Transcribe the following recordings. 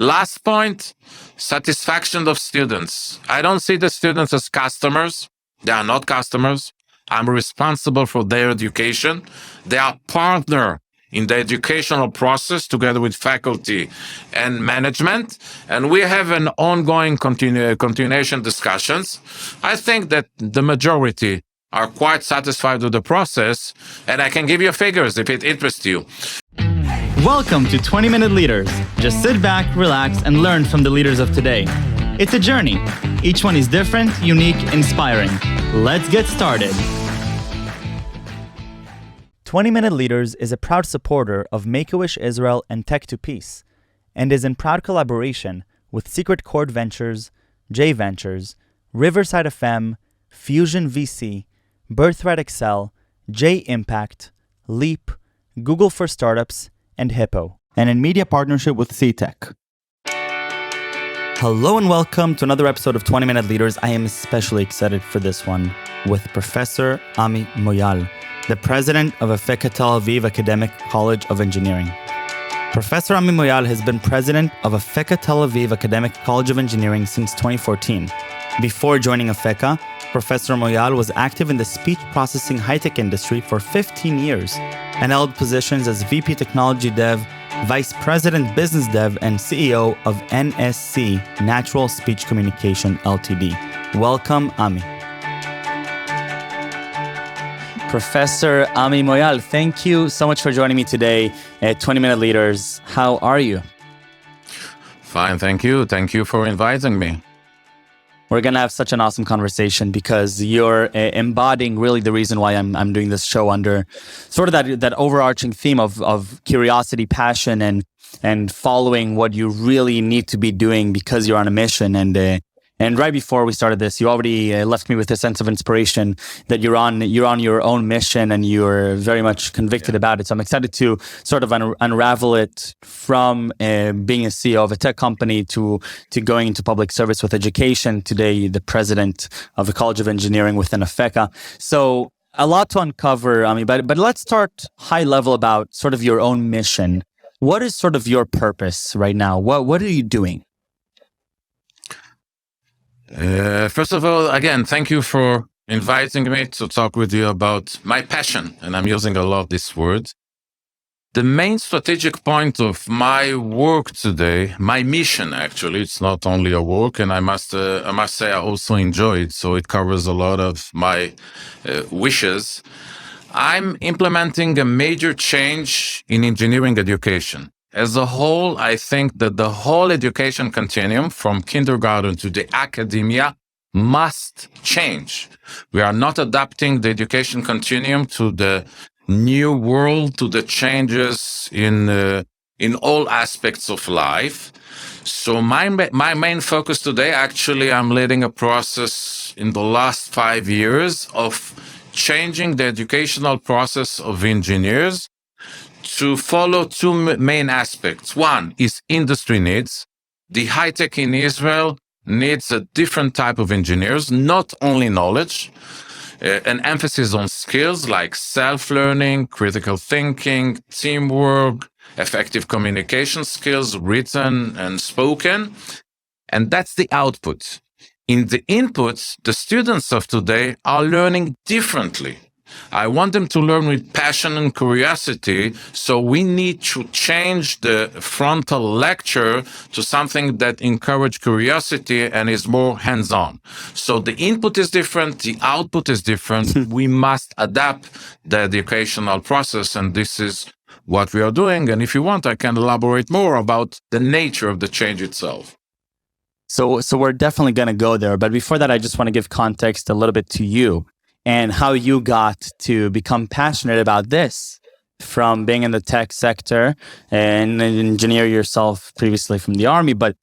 Last point, satisfaction of students. I don't see the students as customers. They are not customers. I'm responsible for their education. They are partner in the educational process together with faculty and management. And we have an ongoing continuation discussions. I think that the majority are quite satisfied with the process. And I can give you figures if it interests you. Welcome to 20-Minute Leaders. Just sit back, relax, and learn from the leaders of today. It's a journey. Each one is different, unique, inspiring. Let's get started. 20-Minute Leaders is a proud supporter of Make-A-Wish Israel and Tech to Peace, and is in proud collaboration with Secret Chord Ventures, J Ventures, Riverside FM, Fusion VC, Birthright Excel, J Impact, Leap, Google for Startups, and Hippo, and in media partnership with CTech. Hello and welcome to another episode of 20-Minute Leaders. I am especially excited for this one with Professor Ami Moyal, the president of Afeka Tel-Aviv Academic College of Engineering. Professor Ami Moyal has been president of Afeka Tel-Aviv Academic College of Engineering since 2014. Before joining Afeka, Professor Moyal was active in the speech processing high-tech industry for 15 years and held positions as VP Technology Dev, Vice President Business Dev, and CEO of NSC, Natural Speech Communication Ltd. Welcome, Ami. Professor Ami Moyal, thank you so much for joining me today at 20-Minute Leaders. How are you? Fine, thank you. Thank you for inviting me. We're going to have such an awesome conversation because you're embodying really the reason why I'm doing this show under sort of that overarching theme of curiosity, passion, and following what you really need to be doing because you're on a mission. And right before we started this, you already left me with a sense of inspiration that you're on your own mission and you're very much convicted about it. So I'm excited to sort of unravel it from being a CEO of a tech company to going into public service with education. Today, the president of the College of Engineering within Afeka. So a lot to uncover, Ami, but let's start high level about sort of your own mission. What is sort of your purpose right now? What are you doing? First of all, again, thank you for inviting me to talk with you about my passion, and I'm using a lot this word. The main strategic point of my work today, my mission actually, it's not only a work, and I must say I also enjoy it, so it covers a lot of my wishes. I'm implementing a major change in engineering education. As a whole, I think that the whole education continuum from kindergarten to the academia must change. We are not adapting the education continuum to the new world, to the changes in all aspects of life. So my main focus today, actually, I'm leading a process in the last 5 years of changing the educational process of engineers to follow two main aspects. One is industry needs. The high-tech in Israel needs a different type of engineers, not only knowledge, an emphasis on skills like self-learning, critical thinking, teamwork, effective communication skills, written and spoken. And that's the output. In the inputs, the students of today are learning differently. I want them to learn with passion and curiosity, so we need to change the frontal lecture to something that encourages curiosity and is more hands-on. So the input is different, the output is different. We must adapt the educational process, and this is what we are doing. And if you want, I can elaborate more about the nature of the change itself. So we're definitely going to go there. But before that, I just want to give context a little bit to you and how you got to become passionate about this from being in the tech sector and an engineer yourself previously from the army, but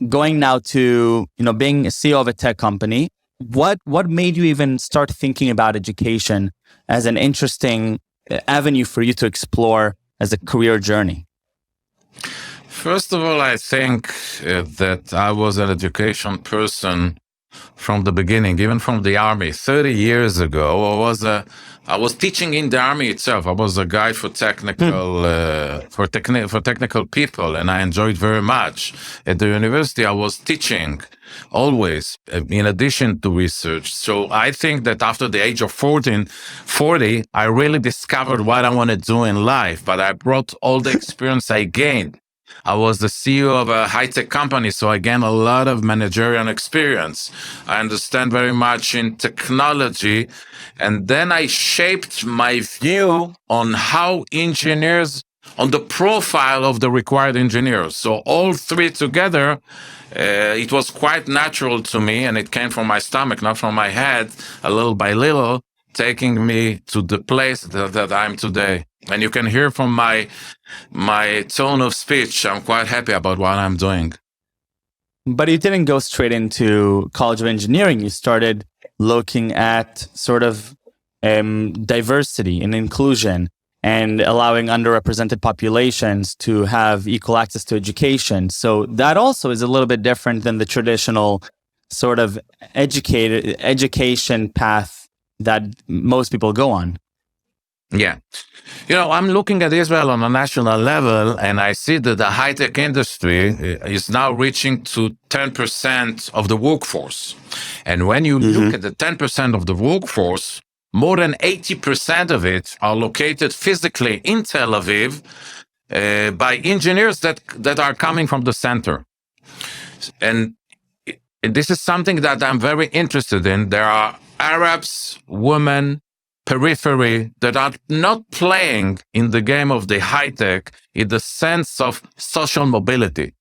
going now to, being a CEO of a tech company. What made you even start thinking about education as an interesting avenue for you to explore as a career journey? First of all, I think that I was an education person from the beginning, even from the army. 30 years ago, I was teaching in the army itself. I was a guide for technical people, and I enjoyed very much. At the university, I was teaching always, in addition to research. So I think that after the age of 40, I really discovered what I want to do in life, but I brought all the experience I gained. I was the CEO of a high-tech company, so I gained a lot of managerial experience. I understand very much in technology. And then I shaped my view on how engineers, on the profile of the required engineers. So all three together, it was quite natural to me, and it came from my stomach, not from my head, a little by little, taking me to the place that I'm today. And you can hear from my tone of speech, I'm quite happy about what I'm doing. But you didn't go straight into College of Engineering. You started looking at sort of diversity and inclusion and allowing underrepresented populations to have equal access to education. So that also is a little bit different than the traditional sort of education path that most people go on. Yeah. I'm looking at Israel on a national level, and I see that the high-tech industry is now reaching to 10% of the workforce. And when you look at the 10% of the workforce, more than 80% of it are located physically in Tel Aviv by engineers that are coming from the center. And this is something that I'm very interested in. There are Arabs, women, periphery that are not playing in the game of the high tech in the sense of social mobility.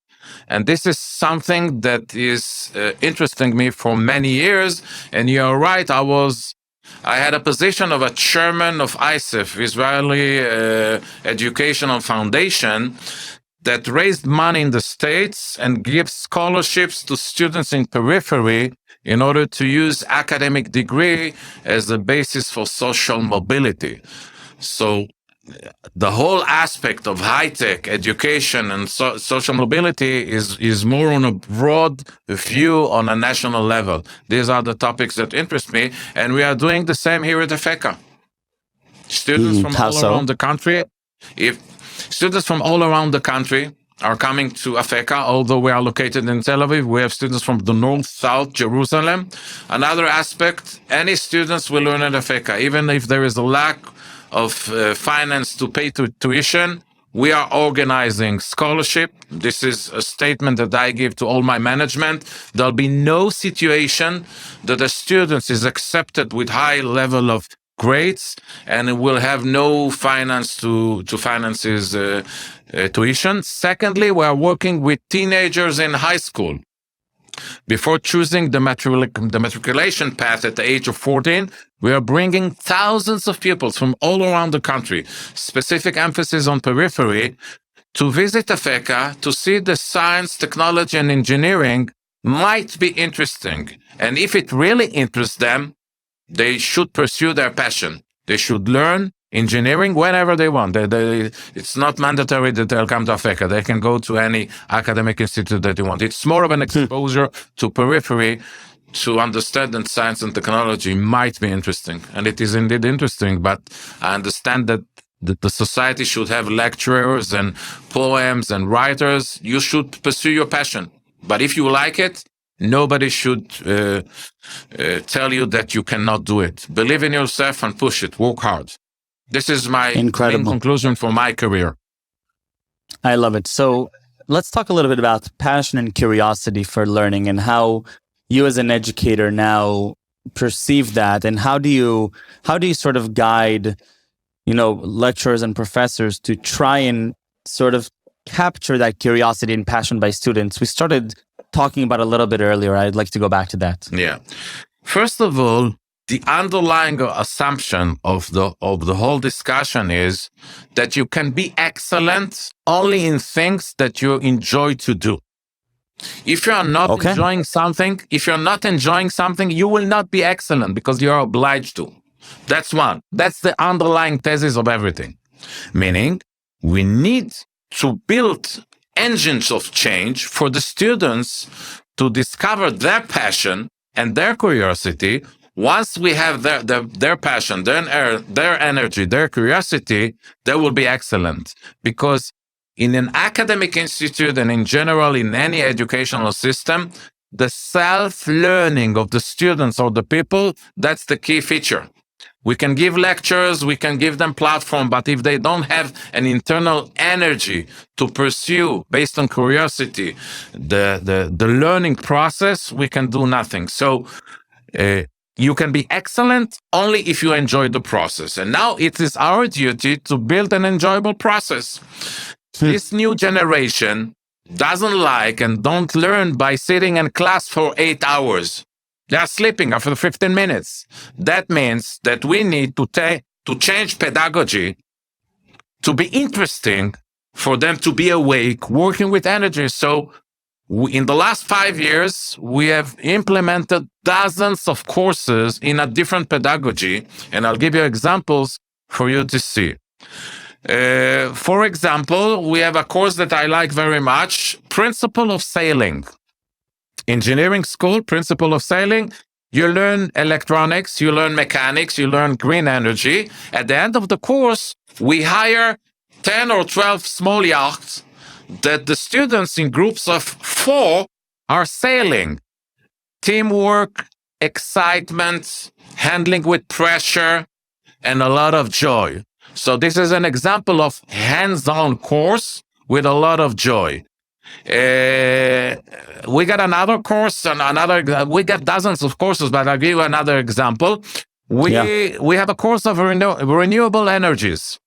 And this is something that is interesting me for many years. And you're right, I had a position of a chairman of ISEF, Israeli Educational Foundation, that raised money in the States and gives scholarships to students in periphery in order to use academic degree as a basis for social mobility. So the whole aspect of high-tech education and social mobility is more on a broad view on a national level. These are the topics that interest me, and we are doing the same here at Afeka. Students from all around the country, students from all around the country are coming to Afeka, although we are located in Tel Aviv. We have students from the north, south, Jerusalem. Another aspect, any students will learn at Afeka, even if there is a lack of finance to pay tuition. We are organizing scholarship. This is a statement that I give to all my management. There'll be no situation that a student is accepted with high level of grades and will have no finance to finance his tuition. Secondly, we are working with teenagers in high school. Before choosing the matriculation path at the age of 14, we are bringing thousands of pupils from all around the country, specific emphasis on periphery, to visit Afeka to see the science, technology, and engineering might be interesting. And if it really interests them, they should pursue their passion. They should learn engineering whenever they want. It's not mandatory that they'll come to Afeka. They can go to any academic institute that they want. It's more of an exposure to periphery to understand that science and technology might be interesting. And it is indeed interesting, but I understand that the society should have lecturers and poems and writers. You should pursue your passion. But if you like it, nobody should tell you that you cannot do it. Believe in yourself and push it. Work hard. This is my main conclusion for my career. I love it. So let's talk a little bit about passion and curiosity for learning and how you as an educator now perceive that, and how do you sort of guide, lecturers and professors to try and sort of capture that curiosity and passion by students? We started talking about a little bit earlier. I'd like to go back to that. Yeah. First of all, the underlying assumption of the whole discussion is that you can be excellent only in things that you enjoy to do. If you are not enjoying something, you will not be excellent because you are obliged to. That's one. That's the underlying thesis of everything. Meaning, we need to build engines of change for the students to discover their passion and their curiosity, once we have their passion, their energy, their curiosity, they will be excellent. Because in an academic institute and in general in any educational system, the self-learning of the students or the people, that's the key feature. We can give lectures, we can give them platform, but if they don't have an internal energy to pursue based on curiosity, the learning process, we can do nothing. So you can be excellent only if you enjoy the process. And now it is our duty to build an enjoyable process. This new generation doesn't like and don't learn by sitting in class for 8 hours. They are sleeping after 15 minutes. That means that we need to change pedagogy to be interesting for them to be awake, working with energy. So in the last 5 years, we have implemented dozens of courses in a different pedagogy. And I'll give you examples for you to see. For example, we have a course that I like very much, Principle of Sailing. Engineering school, Principle of Sailing. You learn electronics, you learn mechanics, you learn green energy. At the end of the course, we hire 10 or 12 small yachts that the students in groups of 4 are sailing. Teamwork, excitement, handling with pressure, and a lot of joy. So this is an example of hands-on course with a lot of joy. We got another course and we got dozens of courses, but I'll give you another example. We have a course of renewable energies.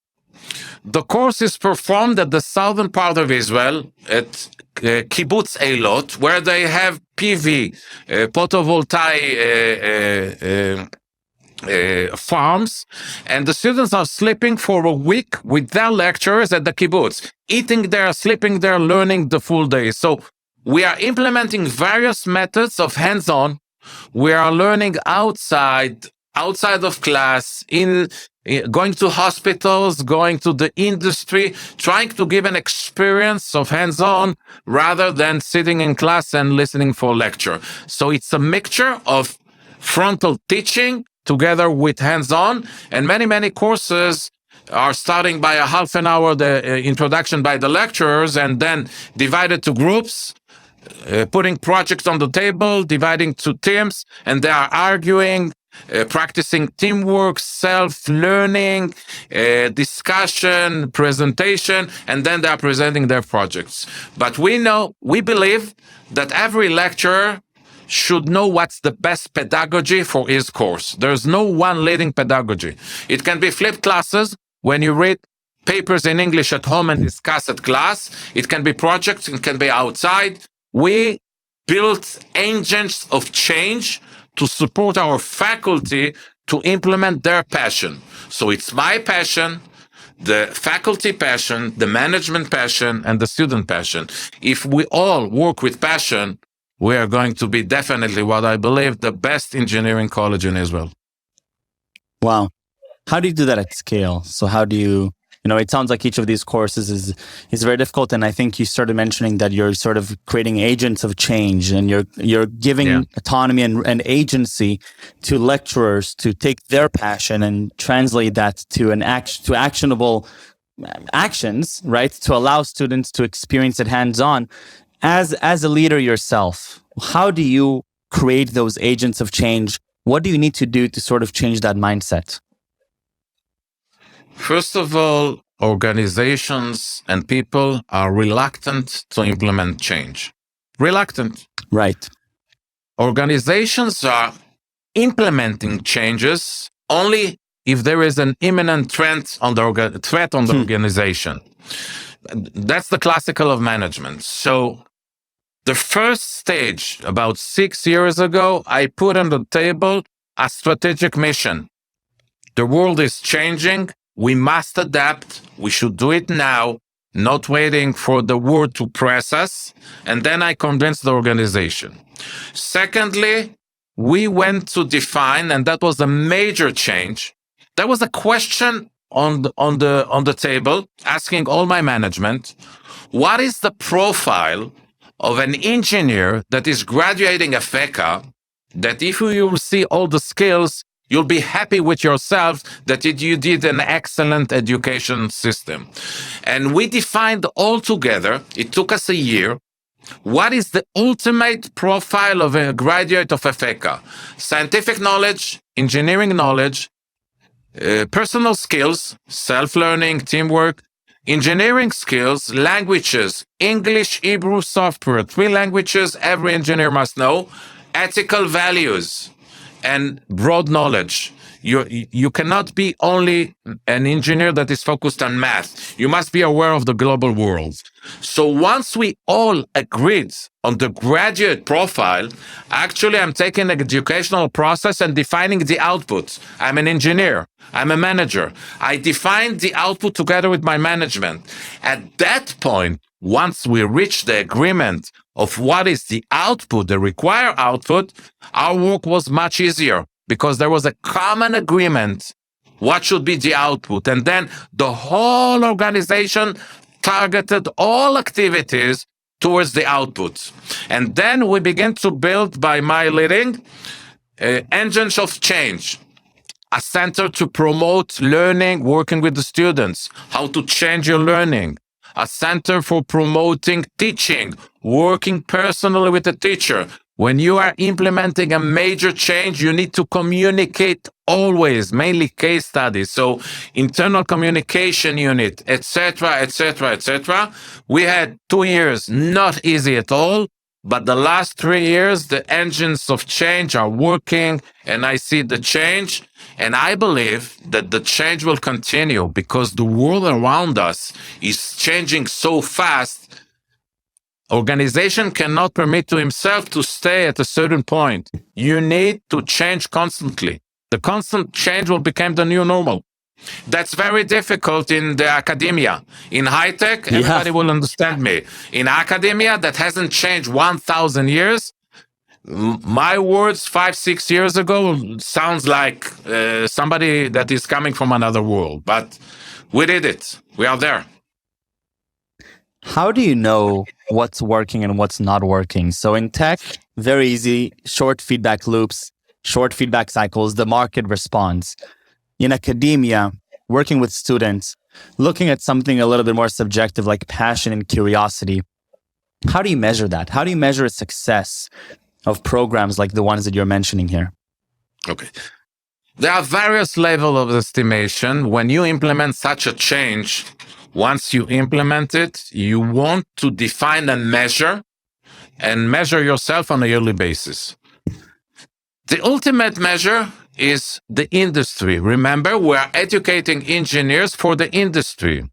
The course is performed at the southern part of Israel at Kibbutz Eilot, where they have PV, photovoltaic farms, and the students are sleeping for a week with their lecturers at the kibbutz, eating there, sleeping there, learning the full day. So we are implementing various methods of hands-on. We are learning outside of class, going to hospitals, going to the industry, trying to give an experience of hands-on rather than sitting in class and listening for lecture. So it's a mixture of frontal teaching together with hands-on, and many courses are starting by a half an hour, the introduction by the lecturers, and then divided to groups, putting projects on the table, dividing to teams, and they are arguing, practicing teamwork, self-learning, discussion, presentation, and then they are presenting their projects. But we believe that every lecturer should know what's the best pedagogy for his course. There's no one leading pedagogy. It can be flipped classes when you read papers in English at home and discuss at class. It can be projects, it can be outside. We built agents of change to support our faculty to implement their passion. So it's my passion, the faculty passion, the management passion, and the student passion. If we all work with passion, we are going to be definitely what I believe the best engineering college in Israel. Wow. How do you do that at scale? So how do you, it sounds like each of these courses is very difficult. And I think you started mentioning that you're sort of creating agents of change and you're giving autonomy and agency to lecturers to take their passion and translate that to actionable actions, right? To allow students to experience it hands-on. As a leader yourself, how do you create those agents of change? What do you need to do to sort of change that mindset? First of all, organizations and people are reluctant to implement change. Reluctant. Right. Organizations are implementing changes only if there is an imminent threat on the organization. That's the classical of management. So the first stage, about 6 years ago, I put on the table a strategic mission. The world is changing. We must adapt. We should do it now, not waiting for the world to press us. And then I convinced the organization. Secondly, we went to define, and that was a major change. There was a question on the table, asking all my management, what is the profile of an engineer that is graduating Afeka that if you will see all the skills, you'll be happy with yourself that you did an excellent education system. And we defined all together, it took us a year, what is the ultimate profile of a graduate of Afeka? Scientific knowledge, engineering knowledge, personal skills, self-learning, teamwork, engineering skills, languages, English, Hebrew, software, 3 languages every engineer must know, ethical values, and broad knowledge. You cannot be only an engineer that is focused on math. You must be aware of the global world. So once we all agreed on the graduate profile, actually I'm taking the educational process and defining the output. I'm an engineer. I'm a manager. I defined the output together with my management. At that point, once we reach the agreement of what is the output, the required output, our work was much easier because there was a common agreement what should be the output. And then the whole organization targeted all activities towards the output. And then we began to build, by my leading, engines of change. A center to promote learning, working with the students, how to change your learning. A center for promoting teaching, working personally with the teacher. When you are implementing a major change, you need to communicate always, mainly case studies. So internal communication unit, etc., etc., etc. We had 2 years, not easy at all. But the last 3 years, the engines of change are working, and I see the change. And I believe that the change will continue because the world around us is changing so fast. Organization cannot permit to himself to stay at a certain point. You need to change constantly. The constant change will become the new normal. That's very difficult in the academia. In high tech, everybody will understand me. In academia, that hasn't changed 1,000 years. My words 5-6 years ago sounds like somebody that is coming from another world, but we did it. We are there. How do you know what's working and what's not working? So in tech, very easy, short feedback loops, short feedback cycles, the market responds. In academia, working with students, looking at something a little bit more subjective like passion and curiosity, how do you measure that? How do you measure a success of programs like the ones that you're mentioning here? Okay. There are various levels of estimation. When you implement such a change, once you implement it, you want to define a measure and measure yourself on a yearly basis. The ultimate measure is the industry. Remember, we are educating engineers for the industry.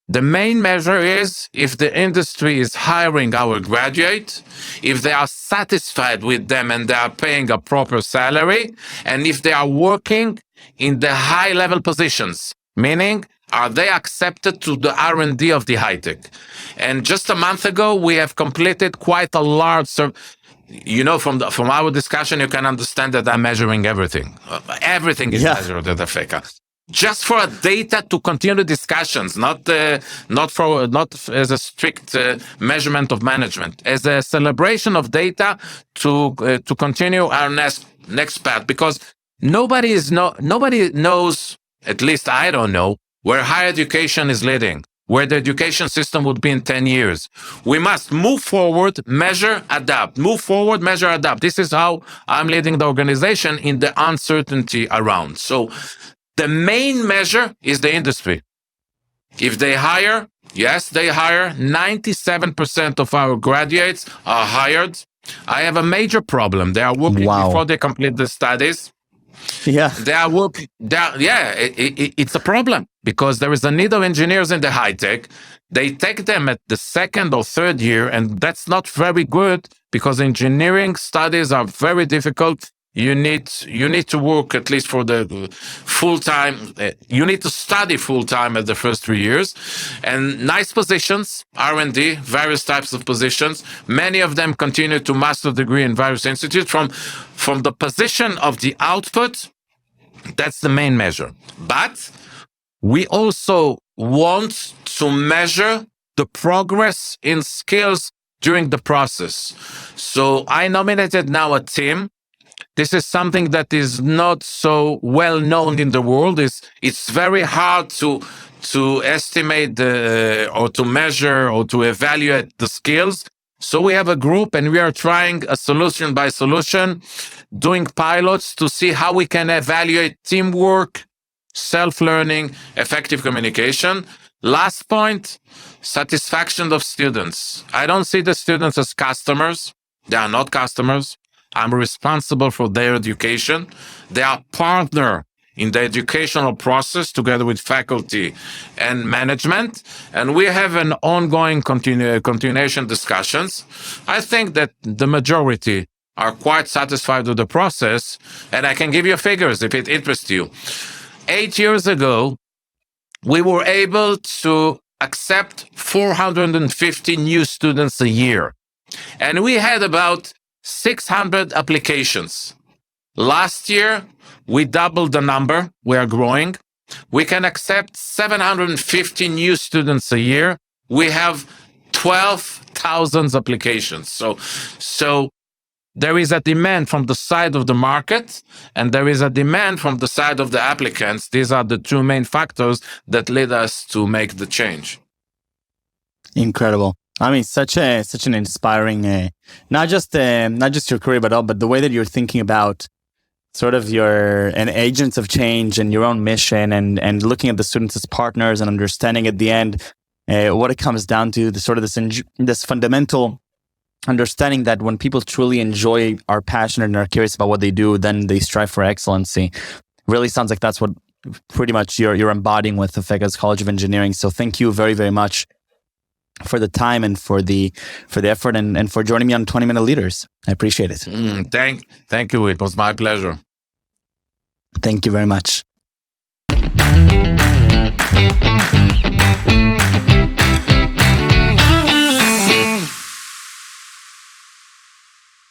The main measure is if the industry is hiring our graduates, if they are satisfied with them and they are paying a proper salary, and if they are working in the high-level positions, meaning are they accepted to the R&D of the high-tech? And just a month ago, we have completed quite a large from our discussion, you can understand that I'm measuring everything. Everything is measured at Afeka. Just for data to continue discussions, not as a strict measurement of management, as a celebration of data to continue our next path. Because nobody knows, at least I don't know, where higher education is leading, where the education system would be in 10 years. We must move forward, measure, adapt. Move forward, measure, adapt. This is how I'm leading the organization in the uncertainty around. So the main measure is the industry. If they hire, yes, they hire. 97% of our graduates are hired. I have a major problem. They are working before they complete the studies. Yeah. They are working. It's a problem because there is a need of engineers in the high tech. They take them at the 2nd or 3rd year, and that's not very good because engineering studies are very difficult. You need to work at least for the full time. You need to study full time at the first 3 years, and nice positions, R&D, various types of positions. Many of them continue to master degree in various institutes. From the position of the output, that's the main measure. But we also want to measure the progress in skills during the process. So I nominated now a team This is something that is not so well known in the world. It's very hard to estimate or to measure or to evaluate the skills. So we have a group and we are trying a solution by solution, doing pilots to see how we can evaluate teamwork, self-learning, effective communication. Last point, satisfaction of students. I don't see the students as customers. They are not customers. I'm responsible for their education. They are partner in the educational process together with faculty and management. And we have an ongoing continuation discussions. I think that the majority are quite satisfied with the process. And I can give you figures if it interests you. 8 years ago, we were able to accept 450 new students a year. And we had about 600 applications. Last year, we doubled the number. We are growing. We can accept 750 new students a year. We have 12,000 applications. So there is a demand from the side of the market, and there is a demand from the side of the applicants. These are the two main factors that led us to make the change. Incredible. I mean, such an inspiring, not just your career, but the way that you're thinking about sort of an agents of change and your own mission, and looking at the students as partners and understanding at the end what it comes down to, this fundamental understanding that when people truly enjoy, are passionate, and are curious about what they do, then they strive for excellency. Really sounds like that's what pretty much you're embodying with Afeka's College of Engineering. So thank you very, very much for the time and for the effort and for joining me on 20-Minute Leaders. I appreciate it. Thank you. It was my pleasure. Thank you very much.